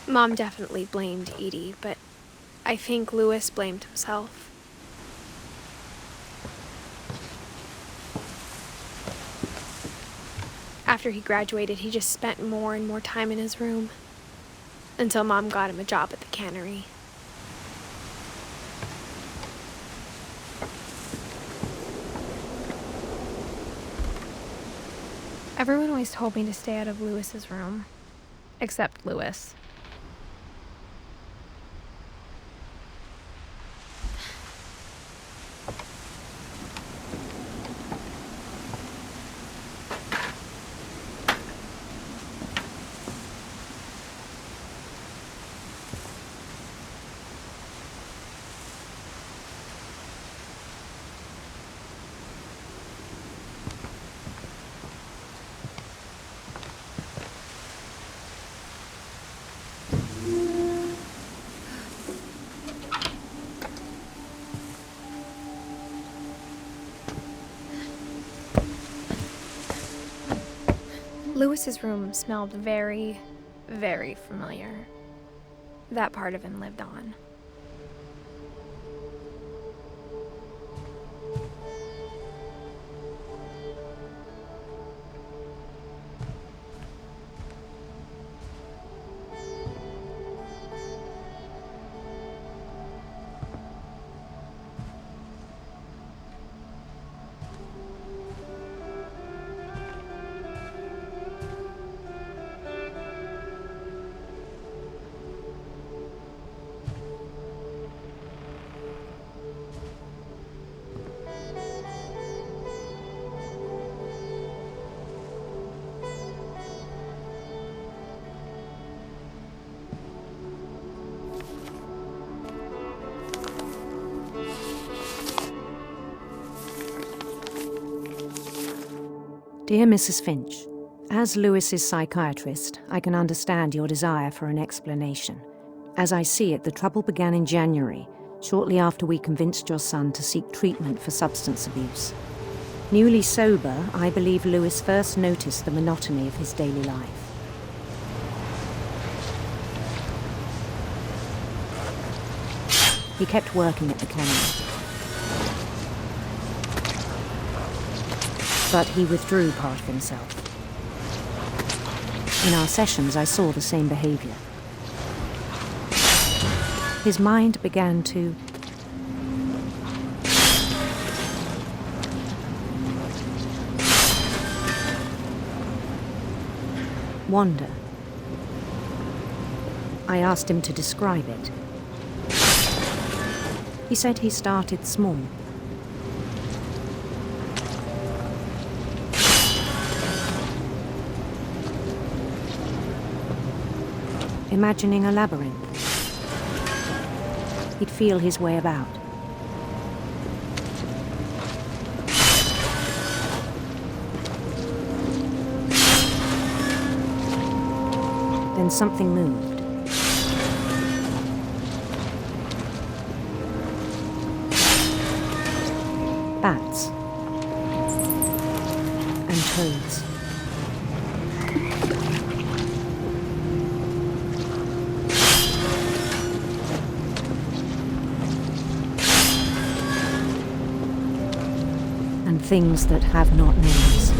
Mom definitely blamed Edie, but I think Louis blamed himself. After he graduated, he just spent more and more time in his room, until Mom got him a job at the cannery. Everyone always told me to stay out of Louis's room, except Louis. Louis's room smelled very, very familiar. That part of him lived on. Dear Mrs. Finch, as Louis's psychiatrist, I can understand your desire for an explanation. As I see it, the trouble began in January, shortly after we convinced your son to seek treatment for substance abuse. Newly sober, I believe Louis first noticed the monotony of his daily life. He kept working at the cannery. But he withdrew part of himself. In our sessions, I saw the same behavior. His mind began to wander. I asked him to describe it. He said he started small. Imagining a labyrinth. He'd feel his way about. Then something moved. Bats. And toads. And things that have not names.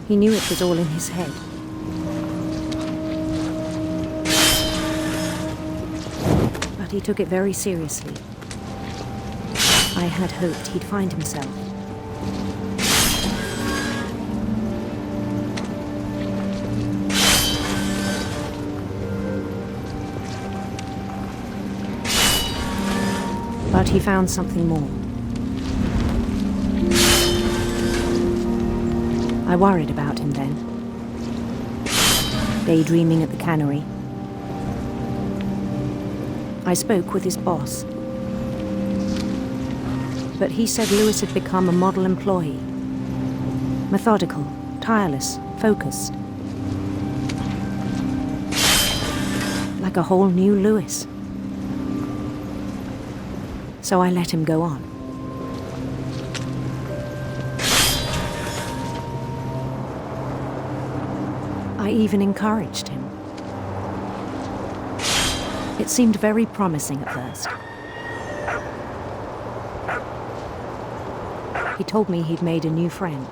He knew it was all in his head. But he took it very seriously. I had hoped he'd find himself. But he found something more. I worried about him then. Daydreaming at the cannery. I spoke with his boss. But he said Louis had become a model employee. Methodical, tireless, focused. Like a whole new Louis. So I let him go on. I even encouraged him. It seemed very promising at first. He told me he'd made a new friend.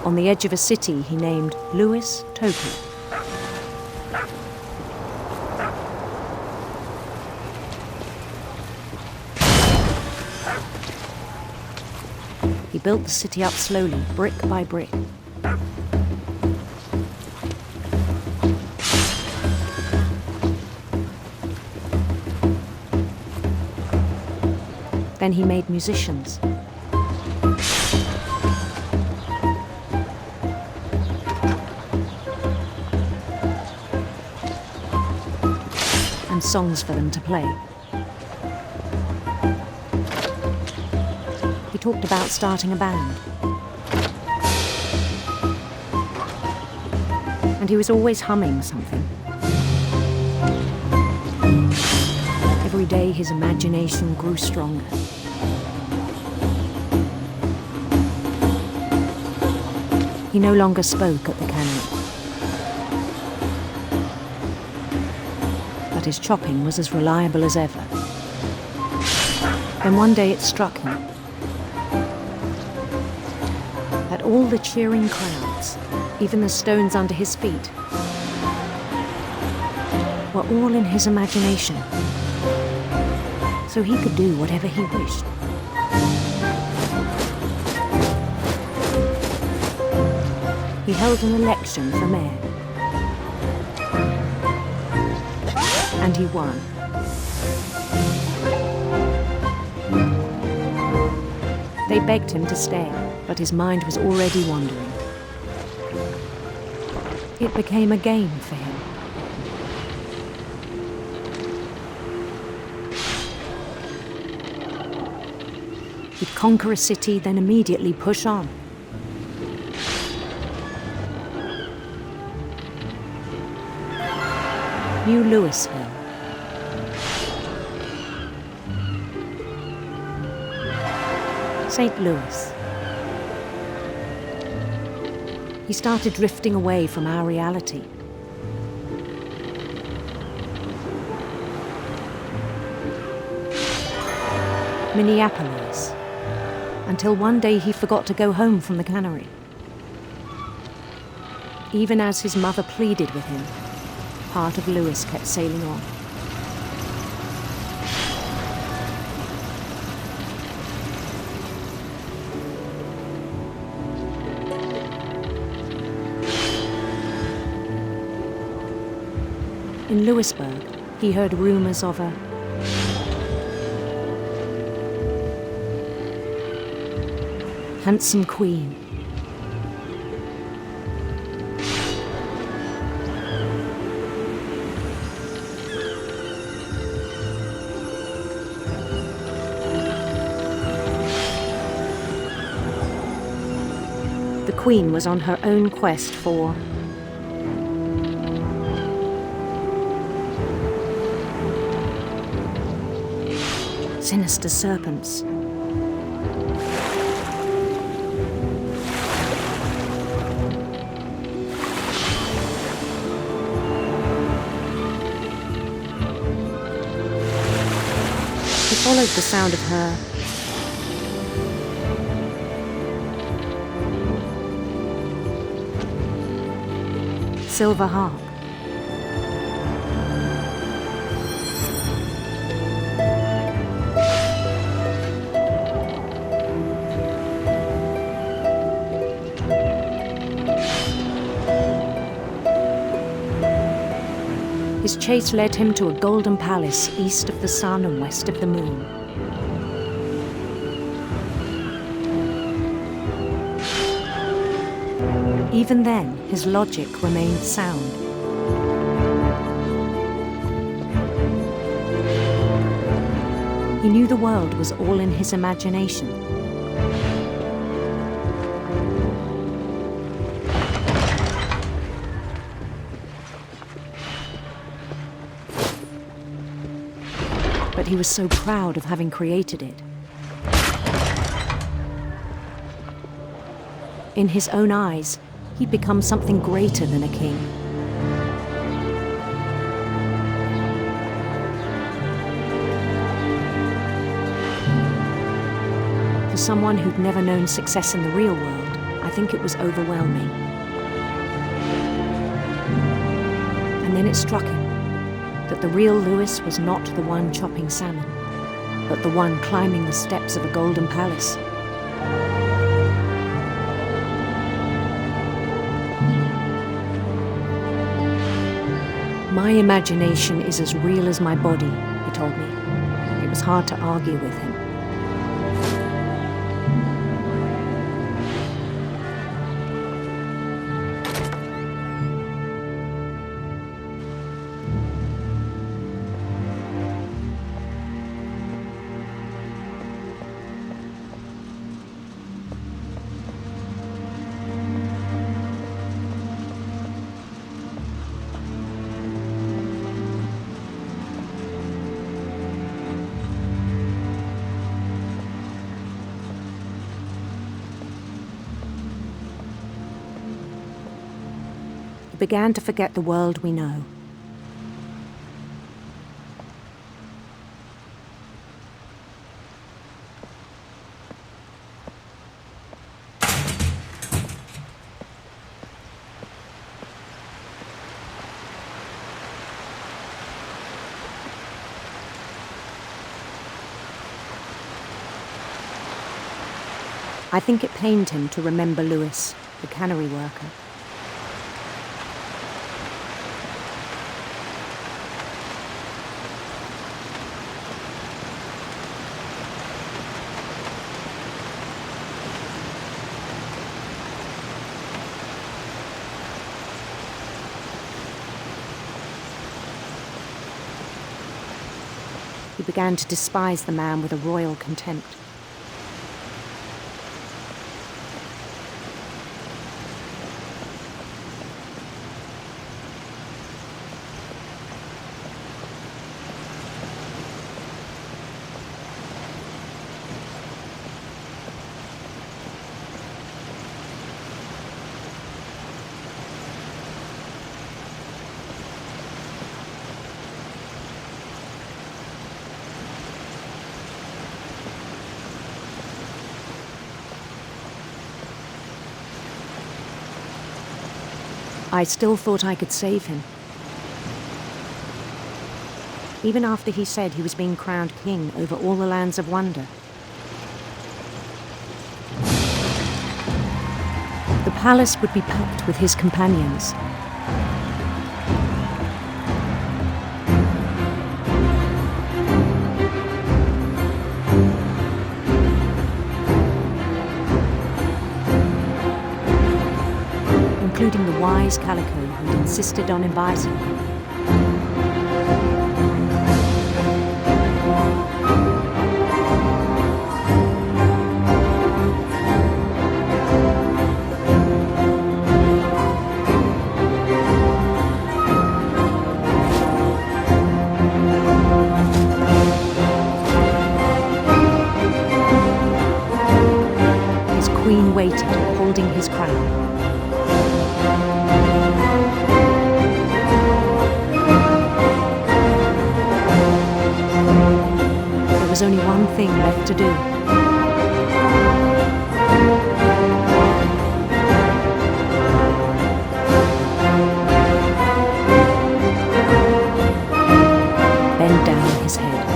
On the edge of a city he named Louis Topi. He built the city up slowly, brick by brick. Then he made musicians. And songs for them to play. He talked about starting a band. And he was always humming something. Every day his imagination grew stronger. He no longer spoke at the cannery. But his chopping was as reliable as ever. Then one day it struck him that all the cheering crowds, even the stones under his feet, were all in his imagination, so he could do whatever he wished. He held an election for mayor. And he won. They begged him to stay, but his mind was already wandering. It became a game for him. He'd conquer a city, then immediately push on. New Louisville. St. Louis. He started drifting away from our reality. Minneapolis. Until one day he forgot to go home from the cannery. Even as his mother pleaded with him, part of Louis kept sailing on. In Louisburg, he heard rumors of a handsome queen. The queen was on her own quest for sinister serpents. He followed the sound of her silver harp. His chase led him to a golden palace east of the sun and west of the moon. Even then, his logic remained sound. He knew the world was all in his imagination. But he was so proud of having created it. In his own eyes, he'd become something greater than a king. For someone who'd never known success in the real world, I think it was overwhelming. And then it struck him that the real Lewis was not the one chopping salmon, but the one climbing the steps of a golden palace. My imagination is as real as my body, he told me. It was hard to argue with him. Began to forget the world we know. I think it pained him to remember Lewis, the cannery worker. He began to despise the man with a royal contempt. I still thought I could save him. Even after he said he was being crowned king over all the lands of wonder. The palace would be packed with his companions. Including the wise Calico who'd insisted on inviting him. His queen waited, holding his crown. There was only one thing left to do. Bend down his head.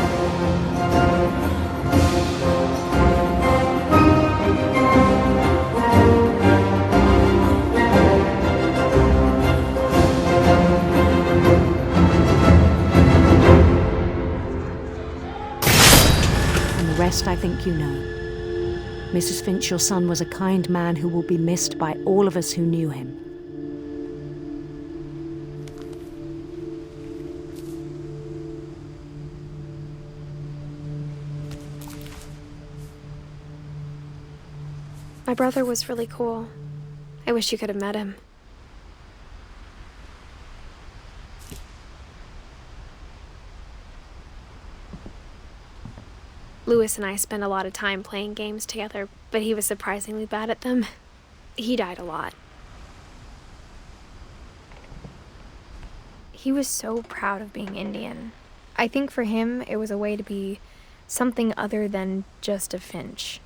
The rest I think you know. Mrs. Finch, your son was a kind man who will be missed by all of us who knew him. My brother was really cool. I wish you could have met him. Lewis and I spent a lot of time playing games together, but he was surprisingly bad at them. He died a lot. He was so proud of being Indian. I think for him, it was a way to be something other than just a Finch.